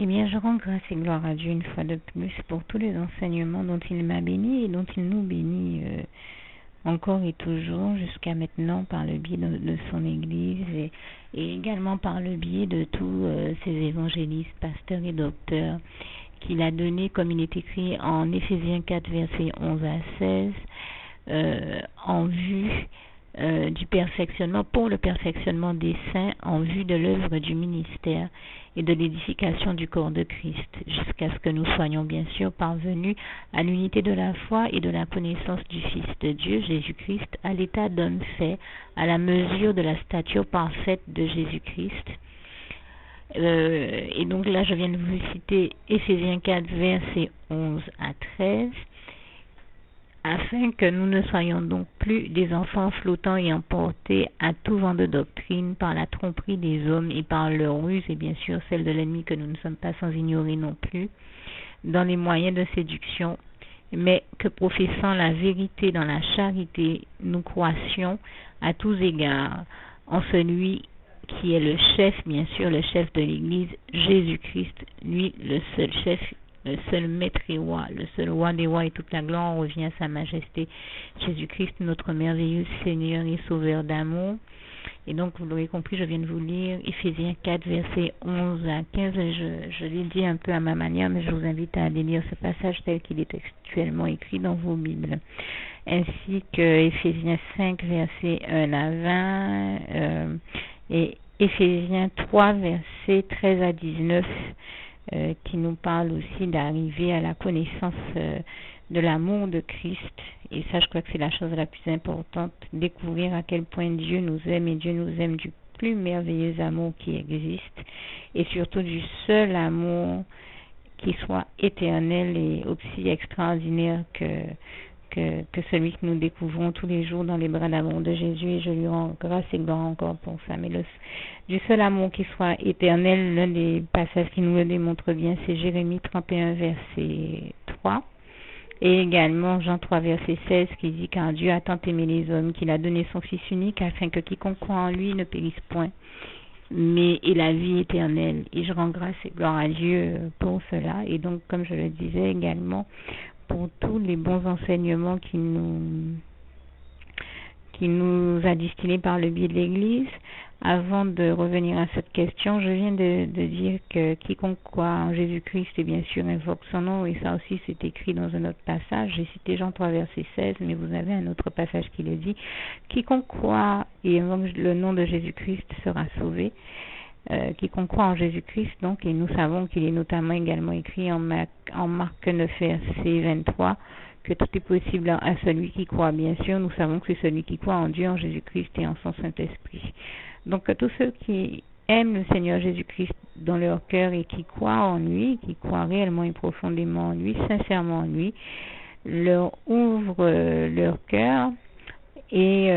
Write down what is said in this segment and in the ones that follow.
Eh bien, je rends grâce et gloire à Dieu une fois de plus pour tous les enseignements dont il m'a béni et dont il nous bénit encore et toujours jusqu'à maintenant par le biais de son Église et également par le biais de tous ces évangélistes, pasteurs et docteurs qu'il a donné, comme il est écrit en Éphésiens 4, versets 11 à 16, en vue du perfectionnement, pour le perfectionnement des saints, en vue de l'œuvre du ministère et de l'édification du corps de Christ, jusqu'à ce que nous soyons bien sûr parvenus à l'unité de la foi et de la connaissance du Fils de Dieu, Jésus-Christ, à l'état d'homme fait, à la mesure de la stature parfaite de Jésus-Christ. Et donc là, je viens de vous citer Éphésiens 4, versets 11 à 13, afin que nous ne soyons donc plus des enfants flottants et emportés à tout vent de doctrine par la tromperie des hommes et par leur ruse, et bien sûr celle de l'ennemi que nous ne sommes pas sans ignorer non plus, dans les moyens de séduction, mais que professant la vérité dans la charité, nous croissions à tous égards en celui qui est le chef, bien sûr, le chef de l'Église, Jésus-Christ, lui, le seul chef, le seul maître et roi, le seul roi des rois, et toute la gloire revient à sa majesté, Jésus-Christ, notre merveilleux Seigneur et Sauveur d'amour. Et donc, vous l'aurez compris, je viens de vous lire Éphésiens 4, versets 11 à 15. Je l'ai dit un peu à ma manière, mais je vous invite à aller lire ce passage tel qu'il est textuellement écrit dans vos Bibles. Ainsi que Éphésiens 5, versets 1 à 20, et Éphésiens 3, versets 13 à 19, qui nous parle aussi d'arriver à la connaissance de l'amour de Christ. Et ça, je crois que c'est la chose la plus importante, découvrir à quel point Dieu nous aime, et Dieu nous aime du plus merveilleux amour qui existe, et surtout du seul amour qui soit éternel et aussi extraordinaire que celui que nous découvrons tous les jours dans les bras d'amour de Jésus, et je lui rends grâce et gloire encore pour ça. Mais du seul amour qui soit éternel, l'un des passages qui nous le démontre bien, c'est Jérémie 31, verset 3. Et également Jean 3, verset 16, qui dit « Car Dieu a tant aimé les hommes qu'il a donné son Fils unique afin que quiconque croit en lui ne périsse point, mais ait la vie éternelle. » Et je rends grâce et gloire à Dieu pour cela. Et donc, comme je le disais également, pour tous les bons enseignements qui nous a distillés par le biais de l'Église. Avant de revenir à cette question, je viens de dire que quiconque croit en Jésus-Christ, et bien sûr invoque son nom, et ça aussi c'est écrit dans un autre passage. J'ai cité Jean 3, verset 16, mais vous avez un autre passage qui le dit. Quiconque croit et invoque le nom de Jésus-Christ sera sauvé. Quiconque croit en Jésus-Christ, donc, et nous savons qu'il est notamment également écrit en Marc 9, verset 23, que tout est possible à celui qui croit. Bien sûr, nous savons que c'est celui qui croit en Dieu, en Jésus-Christ et en son Saint-Esprit. Donc, tous ceux qui aiment le Seigneur Jésus-Christ dans leur cœur et qui croient en lui, qui croient réellement et profondément en lui, sincèrement en lui, leur ouvrent leur cœur et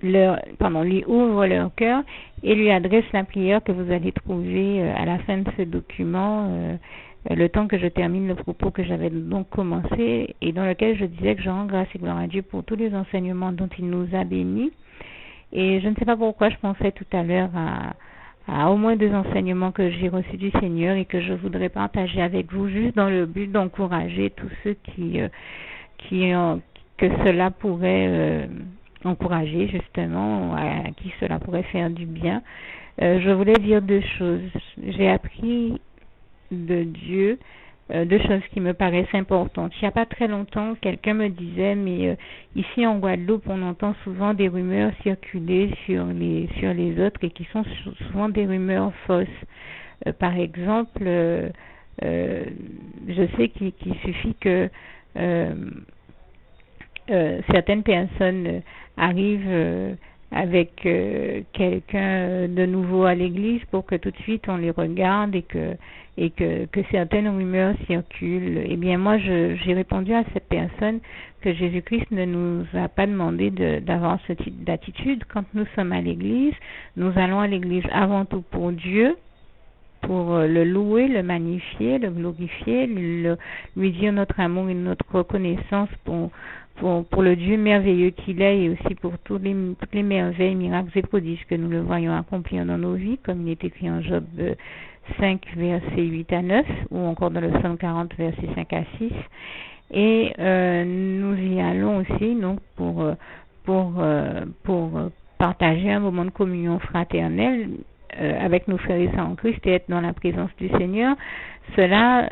lui ouvre leur cœur et lui adresse la prière que vous allez trouver à la fin de ce document, le temps que je termine le propos que j'avais donc commencé, et dans lequel je disais que je rends grâce et gloire à Dieu pour tous les enseignements dont il nous a bénis. Et je ne sais pas pourquoi je pensais tout à l'heure à au moins 2 enseignements que j'ai reçus du Seigneur et que je voudrais partager avec vous, juste dans le but d'encourager tous ceux que cela pourrait encourager, justement, à qui cela pourrait faire du bien. Je voulais dire 2 choses. J'ai appris de Dieu 2 choses qui me paraissent importantes. Il n'y a pas très longtemps, quelqu'un me disait, mais ici en Guadeloupe, on entend souvent des rumeurs circuler sur les autres et qui sont souvent des rumeurs fausses. Par exemple, je sais qu'il suffit que certaines personnes arrivent avec quelqu'un de nouveau à l'église pour que tout de suite on les regarde et que certaines rumeurs circulent. Eh bien moi j'ai répondu à cette personne que Jésus-Christ ne nous a pas demandé d'avoir ce type d'attitude. Quand nous sommes à l'église, nous allons à l'église avant tout pour Dieu, pour le louer, le magnifier, le glorifier, lui dire notre amour et notre reconnaissance pour pour le Dieu merveilleux qu'il est et aussi pour toutes les merveilles, miracles et prodiges que nous le voyons accomplir dans nos vies, comme il est écrit en Job 5, versets 8 à 9, ou encore dans le Psaume 40, versets 5 à 6. Et nous y allons aussi donc pour partager un moment de communion fraternelle avec nos frères et sœurs en Christ et être dans la présence du Seigneur. Cela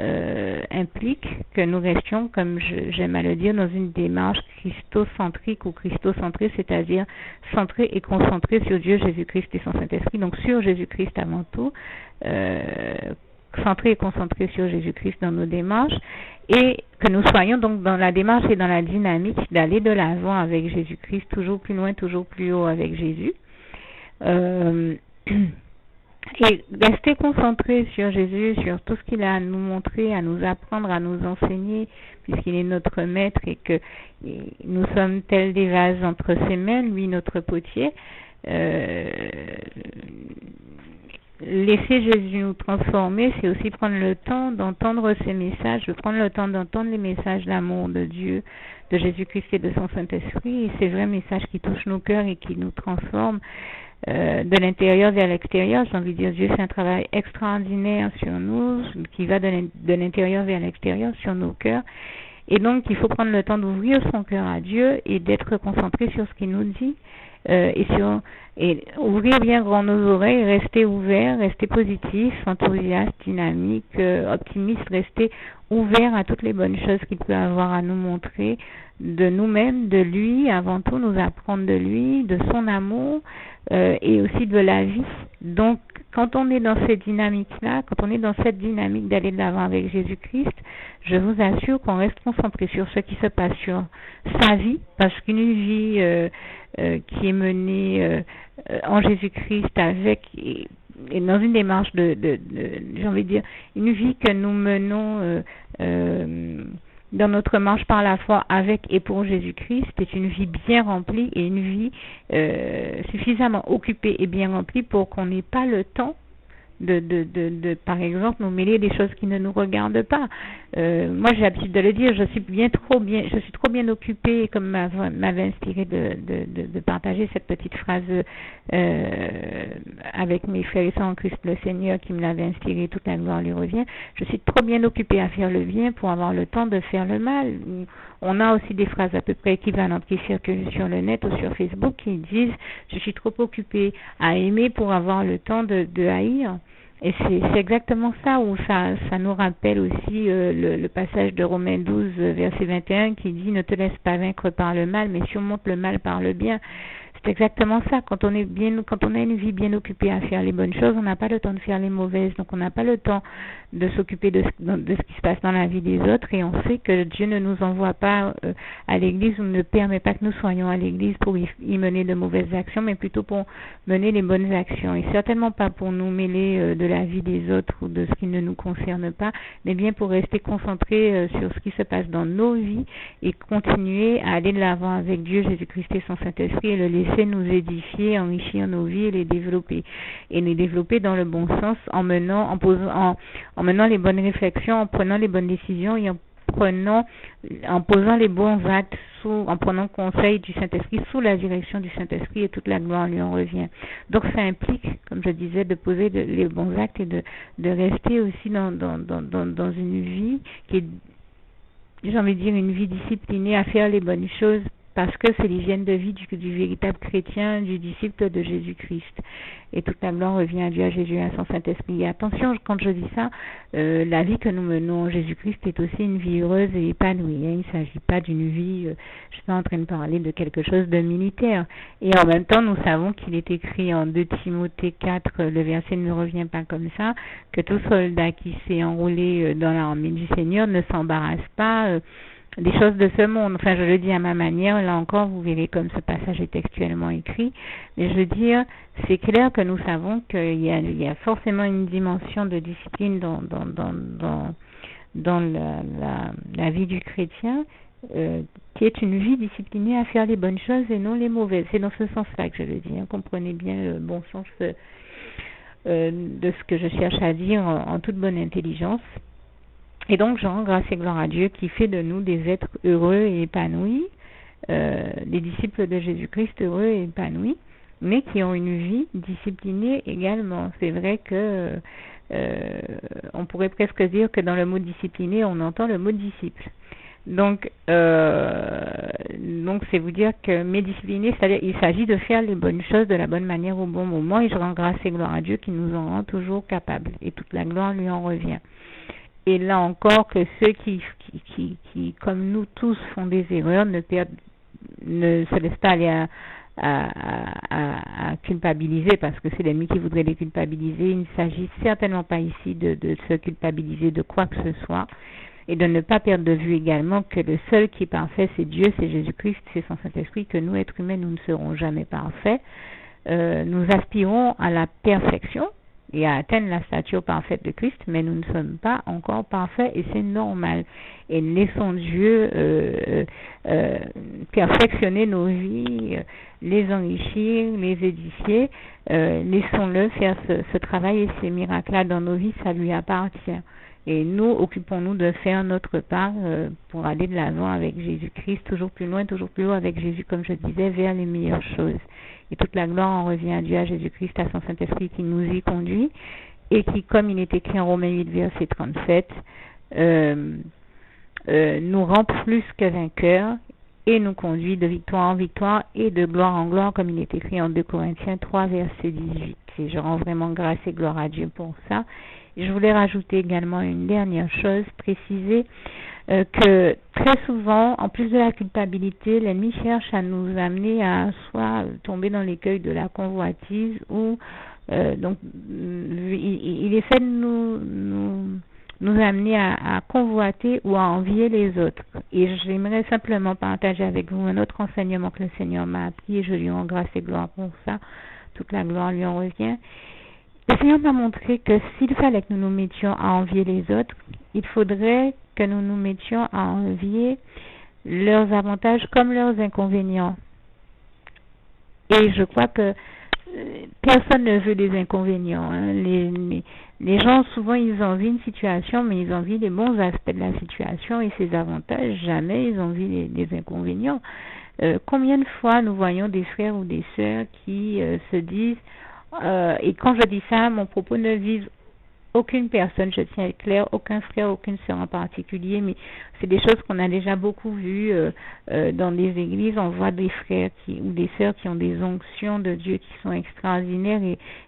implique que nous restions, comme j'aime à le dire, dans une démarche christocentrique ou christocentrée, c'est-à-dire centrée et concentrée sur Dieu, Jésus-Christ et son Saint-Esprit, donc sur Jésus-Christ avant tout, centré et concentré sur Jésus-Christ dans nos démarches, et que nous soyons donc dans la démarche et dans la dynamique d'aller de l'avant avec Jésus-Christ, toujours plus loin, toujours plus haut avec Jésus. Et rester concentré sur Jésus, sur tout ce qu'il a à nous montrer, à nous apprendre, à nous enseigner, puisqu'il est notre maître et que nous sommes tels des vases entre ses mains, lui notre potier. Laisser Jésus nous transformer, c'est aussi prendre le temps d'entendre ses messages, de prendre le temps d'entendre les messages d'amour de Dieu, de Jésus-Christ et de son Saint-Esprit, et ces vrais messages qui touchent nos cœurs et qui nous transforment de l'intérieur vers l'extérieur. J'ai envie de dire, Dieu fait un travail extraordinaire sur nous, qui va de l'intérieur vers l'extérieur, sur nos cœurs. Et donc, il faut prendre le temps d'ouvrir son cœur à Dieu et d'être concentré sur ce qu'il nous dit. Et ouvrir bien grand nos oreilles, rester ouvert, rester positif, enthousiaste, dynamique, optimiste, rester ouvert à toutes les bonnes choses qu'il peut avoir à nous montrer de nous-mêmes, de lui, avant tout nous apprendre de lui, de son amour et aussi de la vie. Donc, quand on est dans cette dynamique-là, quand on est dans cette dynamique d'aller de l'avant avec Jésus-Christ, je vous assure qu'on reste concentré sur ce qui se passe sur sa vie, parce qu'une vie qui est menée en Jésus-Christ avec et dans une démarche j'ai envie de dire, une vie que nous menons dans notre marche par la foi avec et pour Jésus-Christ, est une vie bien remplie et une vie suffisamment occupée et bien remplie pour qu'on n'ait pas le temps de par exemple, nous mêler des choses qui ne nous regardent pas. Moi, j'ai l'habitude de le dire, je suis trop bien occupée, comme m'avait inspiré de partager cette petite phrase avec mes frères et sœurs en Christ le Seigneur qui me l'avait inspiré, toute la gloire lui revient. Je suis trop bien occupée à faire le bien pour avoir le temps de faire le mal. On a aussi des phrases à peu près équivalentes qui circulent sur le net ou sur Facebook qui disent « je suis trop occupée à aimer pour avoir le temps de haïr ». Et c'est exactement ça, où ça nous rappelle aussi le passage de Romains 12, verset 21, qui dit « ne te laisse pas vaincre par le mal, mais surmonte le mal par le bien ». C'est exactement ça. Quand on a une vie bien occupée à faire les bonnes choses, on n'a pas le temps de faire les mauvaises. Donc on n'a pas le temps de s'occuper de ce qui se passe dans la vie des autres. Et on sait que Dieu ne nous envoie pas à l'église ou ne permet pas que nous soyons à l'église pour y mener de mauvaises actions, mais plutôt pour mener les bonnes actions. Et certainement pas pour nous mêler de la vie des autres ou de ce qui ne nous concerne pas, mais bien pour rester concentrés sur ce qui se passe dans nos vies et continuer à aller de l'avant avec Dieu, Jésus-Christ et son Saint-Esprit et le laisser nous édifier, enrichir nos vies et les développer. Et les développer dans le bon sens en menant les bonnes réflexions, en prenant les bonnes décisions et en posant les bons actes, en prenant conseil du Saint-Esprit, sous la direction du Saint-Esprit, et toute la gloire lui en revient. Donc ça implique, comme je disais, de poser les bons actes et de rester aussi dans une vie qui est, j'ai envie de dire, une vie disciplinée à faire les bonnes choses, parce que c'est l'hygiène de vie du véritable chrétien, du disciple de Jésus-Christ. Et toute la gloire revient à Dieu, à Jésus, à son Saint-Esprit. Et attention, quand je dis ça, la vie que nous menons en Jésus-Christ est aussi une vie heureuse et épanouie. Il ne s'agit pas d'une vie, je ne suis pas en train de parler de quelque chose de militaire. Et en même temps, nous savons qu'il est écrit en 2 Timothée 4, le verset ne revient pas comme ça, que tout soldat qui s'est enrôlé dans l'armée du Seigneur ne s'embarrasse pas des choses de ce monde. Enfin, je le dis à ma manière, là encore, vous verrez comme ce passage est textuellement écrit, mais je veux dire, c'est clair que nous savons qu'il y a forcément une dimension de discipline dans la vie du chrétien, qui est une vie disciplinée à faire les bonnes choses et non les mauvaises. C'est dans ce sens-là que je le dis, hein. Comprenez bien le bon sens de ce que je cherche à dire en toute bonne intelligence. Et donc, je rends grâce et gloire à Dieu qui fait de nous des êtres heureux et épanouis, les disciples de Jésus-Christ heureux et épanouis, mais qui ont une vie disciplinée également. C'est vrai que on pourrait presque dire que dans le mot discipliné, on entend le mot disciple. Donc c'est vous dire que mais discipliné, c'est-à-dire il s'agit de faire les bonnes choses de la bonne manière au bon moment, et je rends grâce et gloire à Dieu qui nous en rend toujours capables, et toute la gloire lui en revient. Et là encore, que ceux qui comme nous tous, font des erreurs, ne se laissent pas aller à culpabiliser, parce que c'est l'ennemi qui voudrait les culpabiliser. Il ne s'agit certainement pas ici de se culpabiliser de quoi que ce soit, et de ne pas perdre de vue également que le seul qui est parfait, c'est Dieu, c'est Jésus-Christ, c'est son Saint-Esprit, que nous, êtres humains, nous ne serons jamais parfaits. Nous aspirons à la perfection et à atteindre la stature parfaite de Christ, mais nous ne sommes pas encore parfaits, et c'est normal. Et laissons Dieu perfectionner nos vies, les enrichir, les édifier. Laissons-le faire ce travail et ces miracles-là dans nos vies, ça lui appartient. Et nous, occupons-nous de faire notre part pour aller de l'avant avec Jésus-Christ, toujours plus loin avec Jésus, comme je disais, vers les meilleures choses. Et toute la gloire en revient à Dieu, à Jésus-Christ, à son Saint-Esprit qui nous y conduit, et qui, comme il est écrit en Romains 8, verset 37, nous rend plus que vainqueurs et nous conduit de victoire en victoire et de gloire en gloire, comme il est écrit en 2 Corinthiens 3, verset 18. Et je rends vraiment grâce et gloire à Dieu pour ça. Je voulais rajouter également une dernière chose, préciser que très souvent, en plus de la culpabilité, l'ennemi cherche à nous amener à soit tomber dans l'écueil de la convoitise, ou donc il essaie de nous amener à convoiter ou à envier les autres. Et j'aimerais simplement partager avec vous un autre enseignement que le Seigneur m'a appris, et je lui rends grâce et gloire pour ça. Toute la gloire lui en revient. Le Seigneur m'a montré que s'il fallait que nous nous mettions à envier les autres, il faudrait que nous nous mettions à envier leurs avantages comme leurs inconvénients. Et je crois que personne ne veut des inconvénients. Hein. Les gens, souvent, ils envient une situation, mais ils envient les bons aspects de la situation et ses avantages. Jamais ils envient les inconvénients. Combien de fois nous voyons des frères ou des sœurs qui se disent et quand je dis ça, mon propos ne vise aucune personne, je tiens à être clair, aucun frère, aucune sœur en particulier, mais c'est des choses qu'on a déjà beaucoup vues dans des églises. On voit des frères ou des sœurs qui ont des onctions de Dieu qui sont extraordinaires,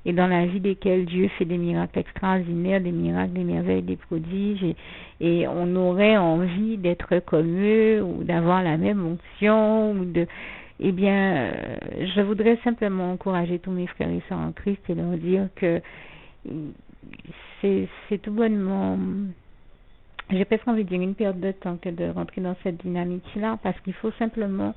et dans la vie desquelles Dieu fait des miracles extraordinaires, des miracles, des merveilles, des prodiges, et on aurait envie d'être comme eux ou d'avoir la même onction ou de... Eh bien, je voudrais simplement encourager tous mes frères et sœurs en Christ et leur dire que c'est tout bonnement, j'ai presque envie de dire, une perte de temps que de rentrer dans cette dynamique-là, parce qu'il faut simplement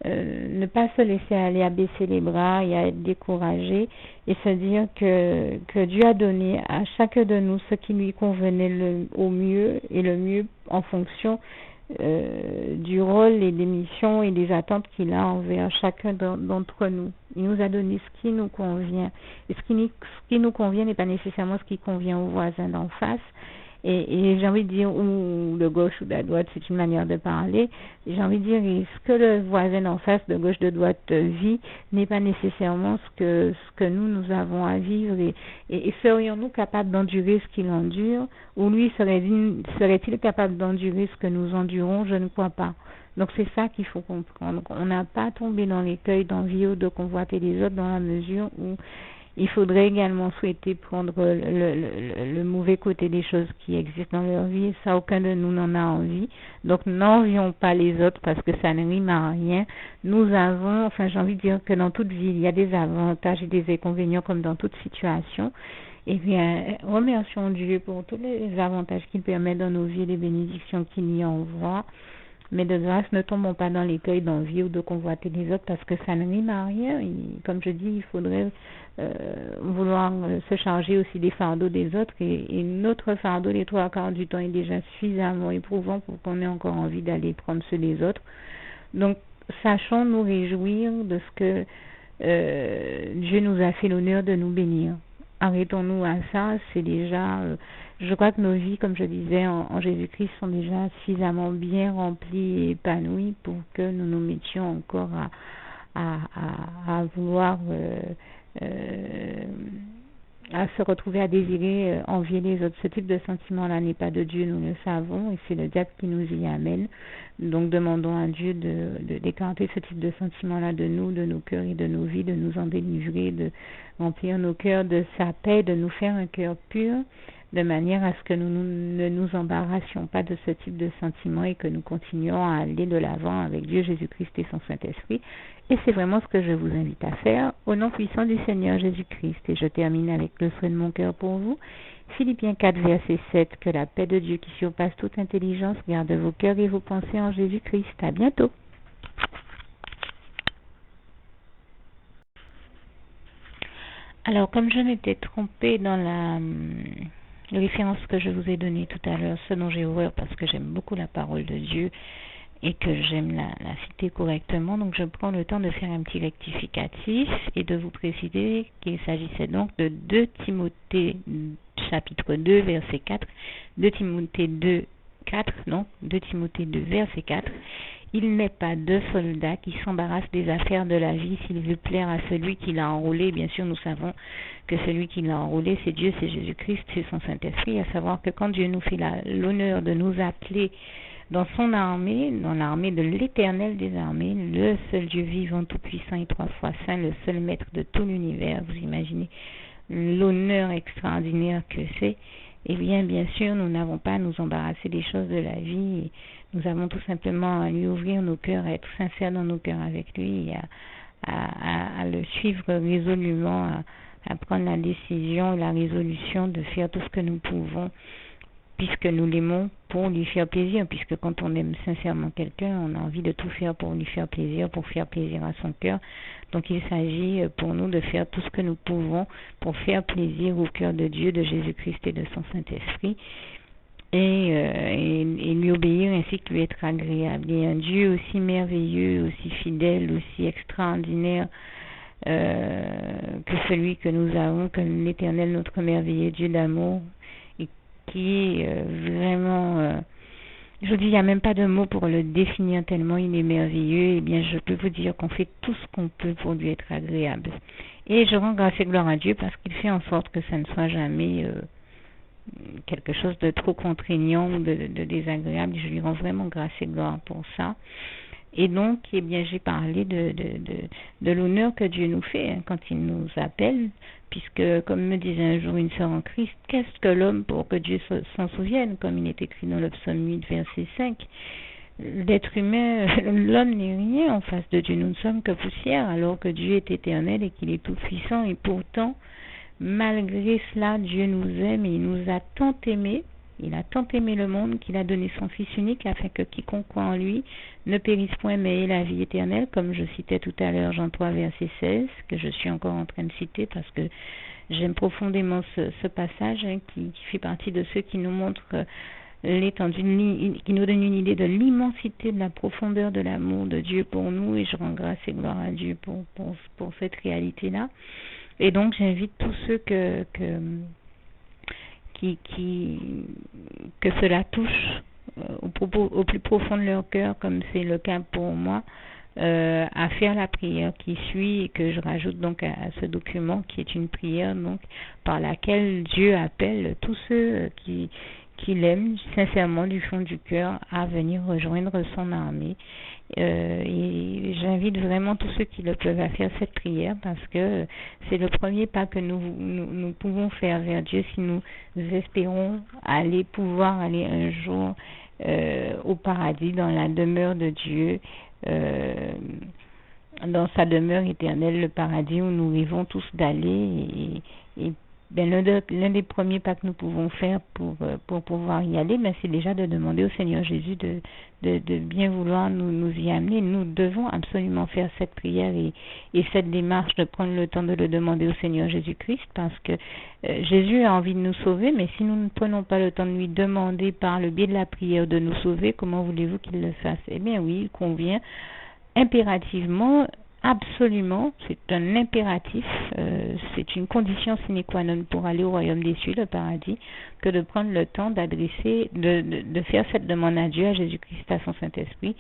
ne pas se laisser aller à baisser les bras et à être découragé, et se dire que Dieu a donné à chacun de nous ce qui lui convenait au mieux, et le mieux en fonction du rôle et des missions et des attentes qu'il a envers chacun d'entre nous. Il nous a donné ce qui nous convient. Et ce qui nous convient n'est pas nécessairement ce qui convient aux voisins d'en face. Et j'ai envie de dire, ou de gauche ou de droite, c'est une manière de parler. J'ai envie de dire, ce que le voisin d'en face, de gauche, de droite, vit, n'est pas nécessairement ce que nous avons à vivre. Et serions-nous capables d'endurer ce qu'il endure, ou lui serait-il capable d'endurer ce que nous endurons? Je ne crois pas. Donc c'est ça qu'il faut comprendre. On n'a pas tombé dans l'écueil d'envier ou de convoiter les autres, dans la mesure où il faudrait également souhaiter prendre le mauvais côté des choses qui existent dans leur vie. Ça, aucun de nous n'en a envie. Donc, n'envions pas les autres parce que ça ne rime à rien. Nous avons, j'ai envie de dire que dans toute vie, il y a des avantages et des inconvénients comme dans toute situation. Eh bien, remercions Dieu pour tous les avantages qu'il permet dans nos vies, les bénédictions qu'il y envoie. Mais de grâce, ne tombons pas dans l'écueil d'envie ou de convoiter les autres parce que ça ne rime à rien. Comme je dis, il faudrait vouloir se charger aussi des fardeaux des autres, et notre fardeau, les 3/4 du temps, est déjà suffisamment éprouvant pour qu'on ait encore envie d'aller prendre ceux des autres. Donc, sachons nous réjouir de ce que Dieu nous a fait l'honneur de nous bénir. arrêtons-nous à ça. C'est déjà, je crois que nos vies, comme je disais, en Jésus-Christ sont déjà suffisamment bien remplies et épanouies pour que nous nous mettions encore à vouloir à se retrouver à désirer envier les autres. Ce type de sentiment-là n'est pas de Dieu, nous le savons, et c'est le diable qui nous y amène. Donc demandons à Dieu d'écarter ce type de sentiment-là de nous, de nos cœurs et de nos vies, de nous en délivrer, de remplir nos cœurs de sa paix, de nous faire un cœur pur, de manière à ce que nous ne nous embarrassions pas de ce type de sentiment et que nous continuions à aller de l'avant avec Dieu, Jésus-Christ et son Saint-Esprit. Et c'est vraiment ce que je vous invite à faire au nom puissant du Seigneur Jésus-Christ. Et je termine avec le souhait de mon cœur pour vous. Philippiens 4, verset 7. Que la paix de Dieu qui surpasse toute intelligence garde vos cœurs et vos pensées en Jésus-Christ. À bientôt. Alors, comme je m'étais trompée dans la référence que je vous ai donnée tout à l'heure, ce dont j'ai horreur parce que j'aime beaucoup la parole de Dieu et que j'aime la citer correctement, donc je prends le temps de faire un petit rectificatif et de vous préciser qu'il s'agissait donc de 2 Timothée chapitre 2 verset 4, 2 Timothée 2 4, non, 2 Timothée 2 verset 4. Il n'est pas de soldat qui s'embarrasse des affaires de la vie s'il veut plaire à celui qui l'a enrôlé. Bien sûr, nous savons que celui qui l'a enrôlé, c'est Dieu, c'est Jésus-Christ, c'est son Saint-Esprit, à savoir que quand Dieu nous fait l'honneur de nous appeler dans son armée, dans l'armée de l'Éternel des armées, le seul Dieu vivant, tout-puissant et 3 fois saint, le seul maître de tout l'univers, vous imaginez l'honneur extraordinaire que c'est. Eh bien sûr, nous n'avons pas à nous embarrasser des choses de la vie. Et nous avons tout simplement à lui ouvrir nos cœurs, à être sincères dans nos cœurs avec lui, et à le suivre résolument, à prendre la décision, la résolution de faire tout ce que nous pouvons, puisque nous l'aimons, pour lui faire plaisir, puisque quand on aime sincèrement quelqu'un, on a envie de tout faire pour lui faire plaisir à son cœur. Donc il s'agit pour nous de faire tout ce que nous pouvons pour faire plaisir au cœur de Dieu, de Jésus-Christ et de son Saint-Esprit, et lui obéir ainsi que lui être agréable. Et un Dieu aussi merveilleux, aussi fidèle, aussi extraordinaire que celui que nous avons, que l'Éternel, notre merveilleux Dieu d'amour, qui est vraiment, je vous dis, il n'y a même pas de mots pour le définir tellement il est merveilleux. Eh bien, je peux vous dire qu'on fait tout ce qu'on peut pour lui être agréable. Et je rends grâce et gloire à Dieu parce qu'il fait en sorte que ça ne soit jamais quelque chose de trop contraignant ou de désagréable. Je lui rends vraiment grâce et gloire pour ça. Et donc, eh bien, j'ai parlé de l'honneur que Dieu nous fait quand il nous appelle, puisque, comme me disait un jour une sœur en Christ, qu'est-ce que l'homme pour que Dieu s'en souvienne, comme il est écrit dans le psaume 8, verset 5. L'être humain, l'homme n'est rien en face de Dieu, nous ne sommes que poussière, alors que Dieu est éternel et qu'il est tout puissant, et pourtant, malgré cela, Dieu nous aime et il nous a tant aimés. Il a tant aimé le monde qu'il a donné son Fils unique afin que quiconque croit en lui ne périsse point mais ait la vie éternelle, comme je citais tout à l'heure Jean 3 verset 16, que je suis encore en train de citer parce que j'aime profondément ce passage qui fait partie de ceux qui nous montrent l'étendue, qui nous donne une idée de l'immensité, de la profondeur de l'amour de Dieu pour nous, et je rends grâce et gloire à Dieu pour cette réalité-là. Et donc j'invite tous ceux que cela touche au plus profond de leur cœur, comme c'est le cas pour moi, à faire la prière qui suit, et que je rajoute donc à ce document, qui est une prière donc par laquelle Dieu appelle tous ceux qui l'aiment sincèrement du fond du cœur à venir rejoindre son armée. Et j'invite vraiment tous ceux qui le peuvent à faire cette prière, parce que c'est le premier pas que nous pouvons faire vers Dieu si nous espérons pouvoir aller un jour au paradis, dans la demeure de Dieu, dans sa demeure éternelle, le paradis où nous rêvons tous d'aller. Et l'un des premiers pas que nous pouvons faire pour pouvoir y aller, c'est déjà de demander au Seigneur Jésus de bien vouloir nous y amener. Nous devons absolument faire cette prière et cette démarche de prendre le temps de le demander au Seigneur Jésus-Christ, parce que Jésus a envie de nous sauver, mais si nous ne prenons pas le temps de lui demander par le biais de la prière de nous sauver, comment voulez-vous qu'il le fasse? Eh bien oui, il convient impérativement absolument, c'est un impératif, c'est une condition sine qua non pour aller au royaume des cieux, le paradis, que de prendre le temps d'adresser, de faire cette demande à Dieu, à Jésus-Christ, à son Saint-Esprit,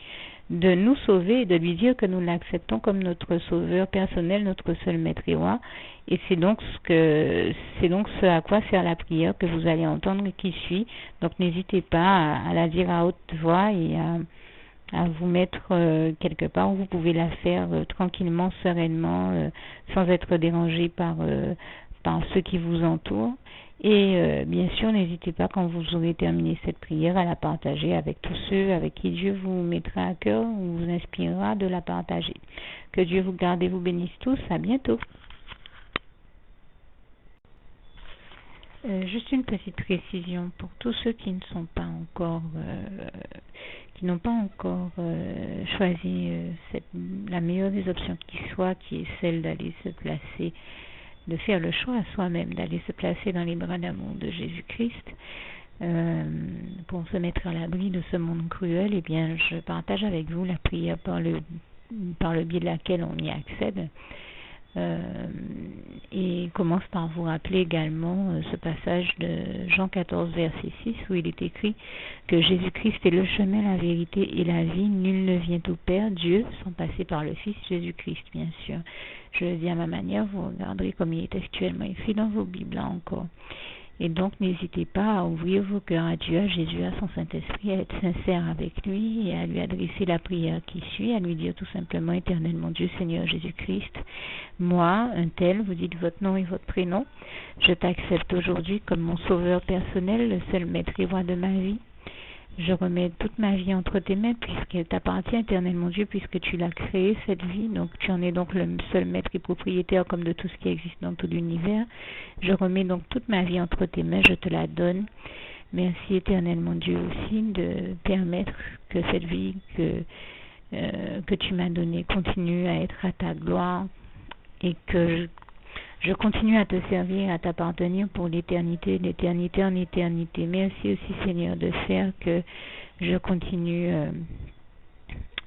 de nous sauver et de lui dire que nous l'acceptons comme notre sauveur personnel, notre seul maître et roi. Et c'est donc ce à quoi sert la prière que vous allez entendre qui suit. Donc n'hésitez pas à la dire à haute voix et à vous mettre quelque part où vous pouvez la faire tranquillement, sereinement, sans être dérangé par ceux qui vous entourent. Et bien sûr, n'hésitez pas quand vous aurez terminé cette prière à la partager avec tous ceux avec qui Dieu vous mettra à cœur ou vous inspirera de la partager. Que Dieu vous garde et vous bénisse tous. À bientôt. Juste une petite précision pour tous ceux qui ne sont pas encore, qui n'ont pas encore choisi la meilleure des options qui soit, qui est celle d'aller se placer, de faire le choix à soi-même, d'aller se placer dans les bras d'amour de Jésus-Christ pour se mettre à l'abri de ce monde cruel. Eh bien, je partage avec vous la prière par le biais de laquelle on y accède. Et commence par vous rappeler également ce passage de Jean 14 verset 6 où il est écrit que Jésus-Christ est le chemin, la vérité et la vie. Nul ne vient au Père, Dieu, sans passer par le Fils Jésus-Christ, bien sûr. Je le dis à ma manière, vous regarderez comme il est actuellement écrit dans vos Bibles là encore. Et donc, n'hésitez pas à ouvrir vos cœurs à Dieu, à Jésus, à son Saint-Esprit, à être sincère avec lui et à lui adresser la prière qui suit, à lui dire tout simplement, éternellement Dieu, Seigneur Jésus-Christ, moi, un tel, vous dites votre nom et votre prénom, je t'accepte aujourd'hui comme mon sauveur personnel, le seul maître et roi de ma vie. Je remets toute ma vie entre tes mains puisqu'elle t'appartient éternellement Dieu, puisque tu l'as créée cette vie, donc tu en es donc le seul maître et propriétaire comme de tout ce qui existe dans tout l'univers. Je remets donc toute ma vie entre tes mains, je te la donne. Merci éternellement Dieu aussi de permettre que cette vie que tu m'as donnée continue à être à ta gloire et que je continue à te servir, à t'appartenir pour l'éternité, d'éternité en éternité. Merci aussi Seigneur de faire que je continue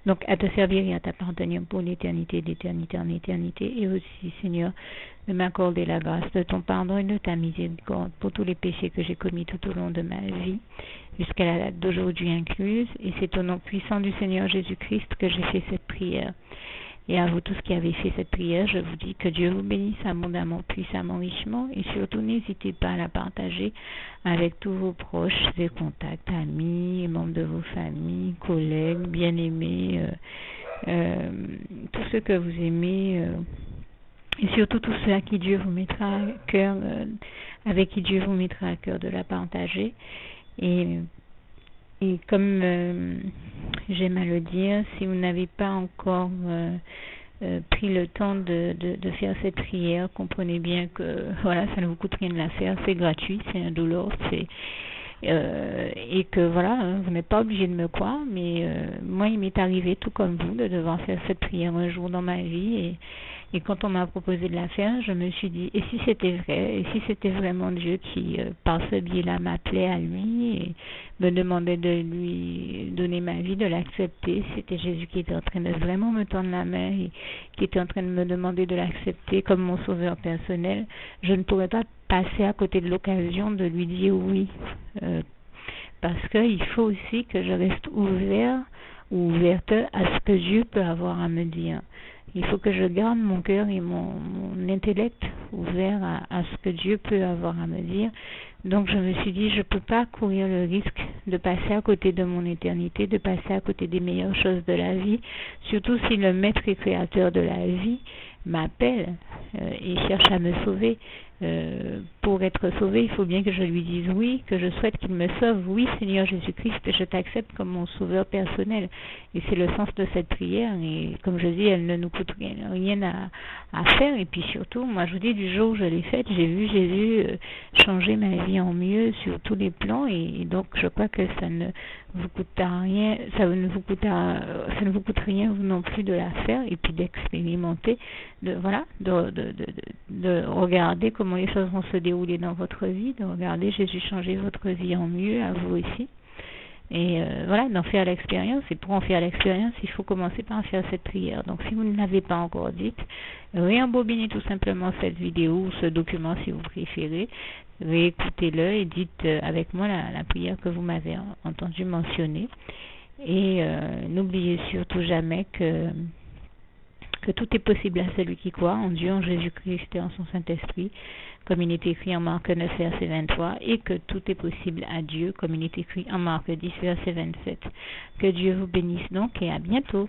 donc à te servir et à t'appartenir pour l'éternité, d'éternité en éternité. Et aussi Seigneur de m'accorder la grâce de ton pardon et de ta miséricorde pour tous les péchés que j'ai commis tout au long de ma vie, jusqu'à la date d'aujourd'hui incluse. Et c'est au nom puissant du Seigneur Jésus-Christ que j'ai fait cette prière. Et à vous tous qui avez fait cette prière, je vous dis que Dieu vous bénisse abondamment, puissamment, richement. Et surtout, n'hésitez pas à la partager avec tous vos proches et contacts, amis, membres de vos familles, collègues, bien-aimés, tous ceux que vous aimez, et surtout tous ceux à qui Dieu vous mettra à cœur, avec qui Dieu vous mettra à cœur de la partager. Et comme j'aime à le dire, si vous n'avez pas encore pris le temps de faire cette prière, comprenez bien que voilà, ça ne vous coûte rien de la faire, c'est gratuit, c'est indolore, et que voilà, vous n'êtes pas obligé de me croire, mais moi il m'est arrivé tout comme vous de devoir faire cette prière un jour dans ma vie, et quand on m'a proposé de la faire, je me suis dit, et si c'était vrai, et si c'était vraiment Dieu qui, par ce biais-là, m'appelait à lui et me demandait de lui donner ma vie, de l'accepter, c'était Jésus qui était en train de vraiment me tendre la main et qui était en train de me demander de l'accepter comme mon sauveur personnel, je ne pourrais pas passer à côté de l'occasion de lui dire oui, parce qu'il faut aussi que je reste ouvert ou ouverte à ce que Dieu peut avoir à me dire. Il faut que je garde mon cœur et mon intellect ouverts à ce que Dieu peut avoir à me dire. Donc je me suis dit, je ne peux pas courir le risque de passer à côté de mon éternité, de passer à côté des meilleures choses de la vie, surtout si le maître et créateur de la vie m'appelle et cherche à me sauver. Pour être sauvé, il faut bien que je lui dise oui, que je souhaite qu'il me sauve. Oui, Seigneur Jésus-Christ, je t'accepte comme mon sauveur personnel. Et c'est le sens de cette prière. Et comme je dis, elle ne nous coûte rien à faire. Et puis surtout, moi je vous dis, du jour où je l'ai faite, j'ai vu Jésus changer ma vie en mieux sur tous les plans. Et donc je crois que ça ne vous coûtera rien, ça ne vous coûte rien vous non plus de la faire et puis d'expérimenter, de regarder comment les choses vont se dérouler dans votre vie, de regarder Jésus changer votre vie en mieux, à vous aussi. Et voilà, d'en faire l'expérience. Et pour en faire l'expérience, il faut commencer par faire cette prière. Donc si vous ne l'avez pas encore dite, réembobinez tout simplement cette vidéo ou ce document si vous préférez. Réécoutez-le et dites avec moi la prière que vous m'avez entendu mentionner. Et n'oubliez surtout jamais que tout est possible à celui qui croit en Dieu, en Jésus-Christ et en son Saint-Esprit, comme il est écrit en Marc 9, verset 23, et que tout est possible à Dieu, comme il est écrit en Marc 10, verset 27. Que Dieu vous bénisse donc et à bientôt.